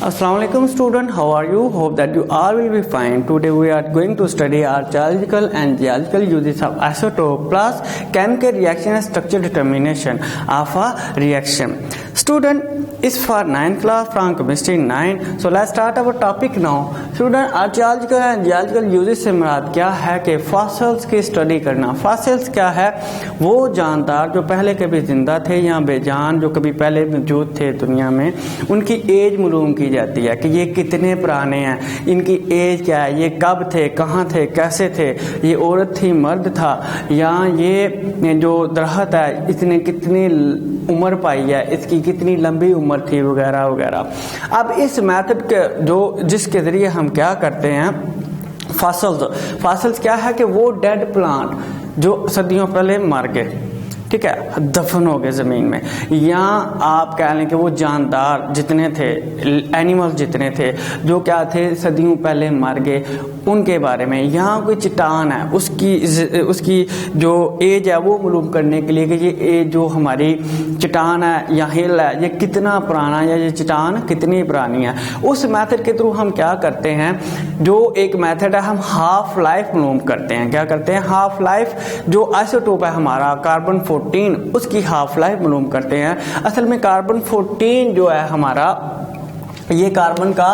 Assalamualaikum student, how are you? Hope that you all will be fine. Today we are going to study archaeological and geological uses of isotope plus chemical reaction and structure determination of a reaction. Student is for 9th class from chemistry 9. So let's start our topic now. Student, archaeological and geological uses से मुराद क्या है कि fossils की study करना. Fossils क्या है? वो जानदार जो पहले कभी जिंदा थे या बेजान जो कभी पहले मौजूद थे दुनिया में, उनकी एज मालूम की जाती है कि ये कितने पुराने हैं, इनकी एज क्या है, ये कब थे, कहाँ थे, कैसे थे, ये औरत थी, मर्द था, या ये जो दरख्त है इसने कितनी उम्र पाई है, इसकी कितनी लंबी उम्र थी, वगैरह वगैरह. अब इस मेथड के जिसके ज़रिए हम क्या करते हैं, फॉसिल्स क्या है कि वो डेड प्लांट जो सदियों पहले मर गए, ठीक है, दफन हो गए ज़मीन में, या आप कह लें कि वो जानदार जितने थे, एनिमल जितने थे जो क्या थे सदियों पहले मर गए, उनके बारे में. यहाँ कोई चट्टान है उसकी जो एज है वो मालूम करने के लिए कि ये एज जो हमारी चट्टान है या हिल है ये कितना पुराना है, या ये चट्टान कितनी पुरानी है, उस मेथड के थ्रू हम क्या करते हैं, जो एक मेथड है हम हाफ लाइफ मालूम करते हैं. क्या करते हैं? Half life. जो आइसोटोप है हमारा कार्बन 14, उसकी हाफ लाइफ मालूम करते हैं. असल में कार्बन 14 जो है हमारा, ये कार्बन का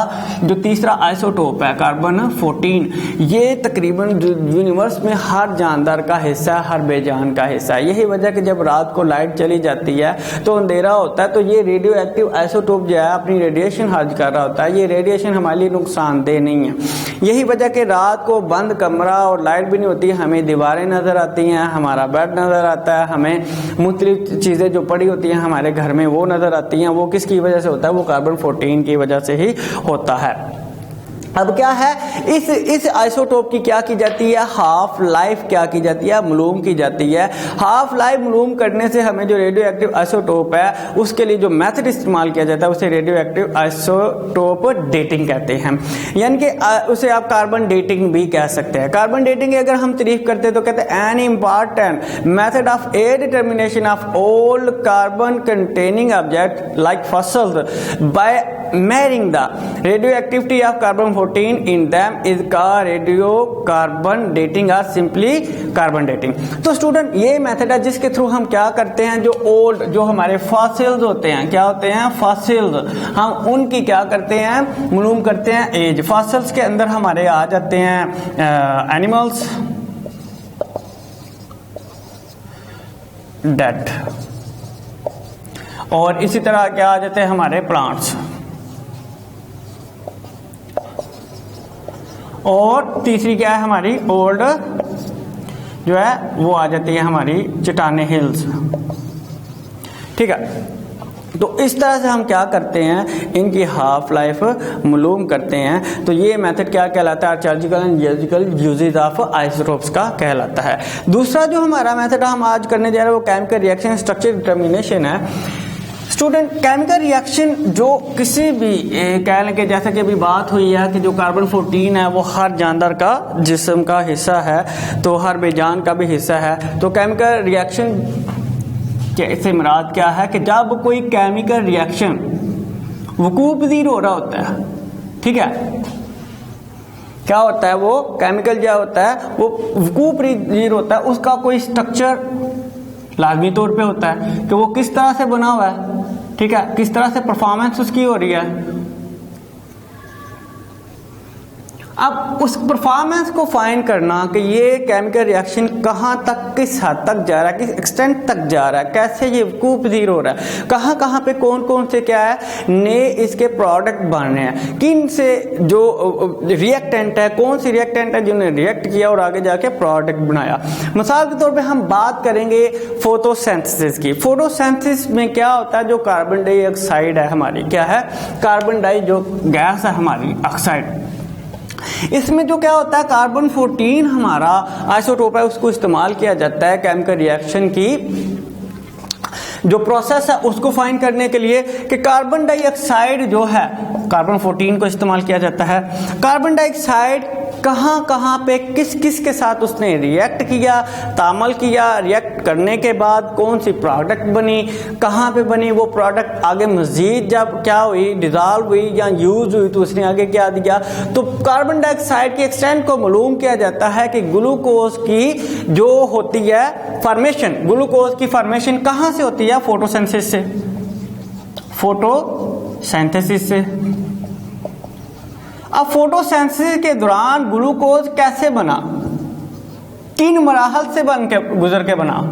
जो तीसरा आइसोटोप है कार्बन 14, ये तकरीबन यूनिवर्स में हर जानदार का हिस्सा है, हर बेजान का हिस्सा है. यही वजह कि जब रात को लाइट चली जाती है तो अंधेरा होता है, तो ये रेडियो एक्टिव आइसोटोप जो है अपनी रेडिएशन खर्च कर रहा होता है. ये रेडिएशन हमारे लिए नुकसानदेह नहीं है. यही वजह कि रात को बंद कमरा और लाइट भी नहीं होती, हमें दीवारें नजर आती हैं, हमारा बेड नजर आता है, हमें मुख्तलिफ चीजें जो पड़ी होती हैं हमारे घर में वो नजर आती हैं. वो किसकी वजह से होता है? वो कार्बन 14 की वजह से ही होता है. अब क्या है, इस आइसोटोप की क्या की जाती है, हाफ लाइफ क्या की जाती है, मालूम की जाती है. हाफ लाइफ मालूम करने से हमें जो रेडियो एक्टिव आइसोटोप है उसके लिए जो मेथड इस्तेमाल किया जाता है उसे रेडियो एक्टिव आइसोटोप डेटिंग कहते हैं. यानी कि उसे आप कार्बन डेटिंग भी कह सकते हैं. कार्बन डेटिंग की अगर हम तारीफ करते हैं तो कहते हैं an important method of a determination of all carbon containing object like fossils by measuring the radioactivity of carbon 14 in them is called radiocarbon dating or simply carbon dating. तो स्टूडेंट ये मेथड है जिसके through हम क्या करते हैं, जो old जो हमारे फॉसिल्स होते हैं, क्या होते हैं फॉसिल्स, हम उनकी क्या करते हैं, मालूम करते हैं एज. फॉसिल्स के अंदर हमारे आ जाते हैं एनिमल्स डेड, और इसी तरह क्या आ जाते हैं हमारे प्लांट्स, और तीसरी क्या है हमारी ओल्ड जो है वो आ जाती है हमारी चट्टाने हिल्स. ठीक है, तो इस तरह से हम क्या करते हैं, इनकी हाफ लाइफ मालूम करते हैं. तो ये मेथड क्या कहलाता है, archaeological and geological uses of isotopes का कहलाता है. दूसरा जो हमारा मेथड हम आज करने जा रहे हैं वो केमिकल रिएक्शन स्ट्रक्चर डिटर्मिनेशन है. स्टूडेंट, केमिकल रिएक्शन जो किसी भी कह लें कि जैसा कि अभी बात हुई है कि जो कार्बन 14 है वो हर जानदार का जिस्म का हिस्सा है, तो हर बेजान का भी हिस्सा है. तो केमिकल रिएक्शन से मुराद क्या है कि जब कोई केमिकल रिएक्शन वकूअ पज़ीर हो रहा होता है, ठीक है, क्या होता है वो केमिकल क्या होता है, वो वकूअ पज़ीर होता है, उसका कोई स्ट्रक्चर लाजमी तौर पे होता है कि वो किस तरह से बना हुआ है, ठीक है, किस तरह से परफॉर्मेंस उसकी हो रही है. अब उस परफॉर्मेंस को फाइंड करना कि ये केमिकल रिएक्शन कहाँ तक, किस हद तक जा रहा है, किस एक्सटेंट तक जा रहा है, कैसे ये वकूअ पज़ीर हो रहा है, कहाँ कहाँ पे कौन कौन से क्या है नए इसके प्रोडक्ट बन रहे हैं, किन से जो रिएक्टेंट है, कौन सी रिएक्टेंट है जिन्होंने रिएक्ट किया और आगे जाके प्रोडक्ट बनाया. मिसाल के तौर पे हम बात करेंगे फोटोसिंथेसिस की. फोटोसिंथेसिस में क्या होता है, जो कार्बन डाइऑक्साइड है हमारी, क्या है कार्बन डाई जो गैस है हमारी ऑक्साइड, इसमें जो क्या होता है कार्बन 14 हमारा आइसोटोप है उसको इस्तेमाल किया जाता है केमिकल रिएक्शन की जो प्रोसेस है उसको फाइंड करने के लिए कि कार्बन डाइऑक्साइड जो है कार्बन 14 को इस्तेमाल किया जाता है. कार्बन डाइऑक्साइड कहाँ कहाँ पे किस किस के साथ उसने रिएक्ट किया, तामल किया, रिएक्ट करने के बाद कौन सी प्रोडक्ट बनी, कहाँ पे बनी, वो प्रोडक्ट आगे मजीद जब क्या हुई, डिजॉल्व हुई या यूज हुई तो उसने आगे क्या दिया। तो कार्बन डाइऑक्साइड के एक्सटेंट को मालूम किया जाता है कि ग्लूकोज की जो होती है फॉर्मेशन, ग्लूकोज की फॉर्मेशन कहाँ से होती है, फोटोसिंथेसिस से, फोटोसिंथेसिस से। अब फोटोसिंथेसिस के दौरान ग्लूकोज कैसे बना, किन मराहल से बन के गुजर के बना,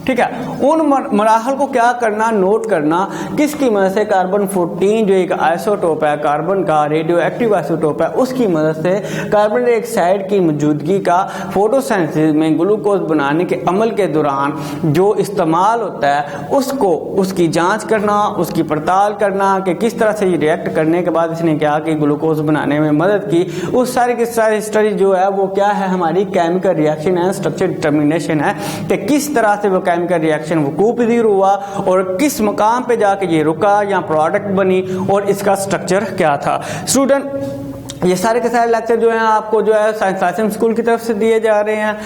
ठीक है। उन मराहल को क्या करना, नोट करना, किसकी मदद से, कार्बन 14 जो एक आइसोटोप है, कार्बन का रेडियो एक्टिव आइसोटोप है, उसकी मदद से कार्बन डाइऑक्साइड की मौजूदगी का फोटोसिंथेसिस में ग्लूकोज बनाने के अमल के दौरान जो इस्तेमाल होता है उसको, उसकी जांच करना, उसकी पड़ताल करना कि किस तरह से ये रिएक्ट करने के बाद इसने क्या कि ग्लूकोज बनाने में मदद की। उस सारी की सारी स्टडी जो है वो क्या है, हमारी केमिकल रिएक्शन है, स्ट्रक्चर डिटर्मिनेशन है कि किस तरह से वो केमिकल रिएक्शन वकूफ पजीर हुआ और किस मकाम पे जाके ये रुका या प्रोडक्ट बनी और इसका स्ट्रक्चर क्या था। स्टूडेंट ये सारे के सारे लेक्चर जो हैं आपको जो है साइंस क्लासरूम स्कूल की तरफ से दिए जा रहे हैं।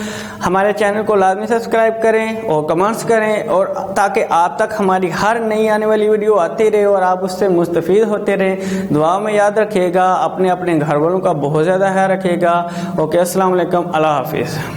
हमारे चैनल को लाजमी सब्सक्राइब करें और कमेंट्स करें, और ताकि आप तक हमारी हर नई आने वाली वीडियो आती रहे और आप उससे मुस्तफीद होते रहें। दुआ में याद रखिएगा, अपने अपने घर वालों का बहुत ज़्यादा ख्याल रखिएगा। ओके, अस्सलाम वालेकुम, अल्लाह हाफिज़।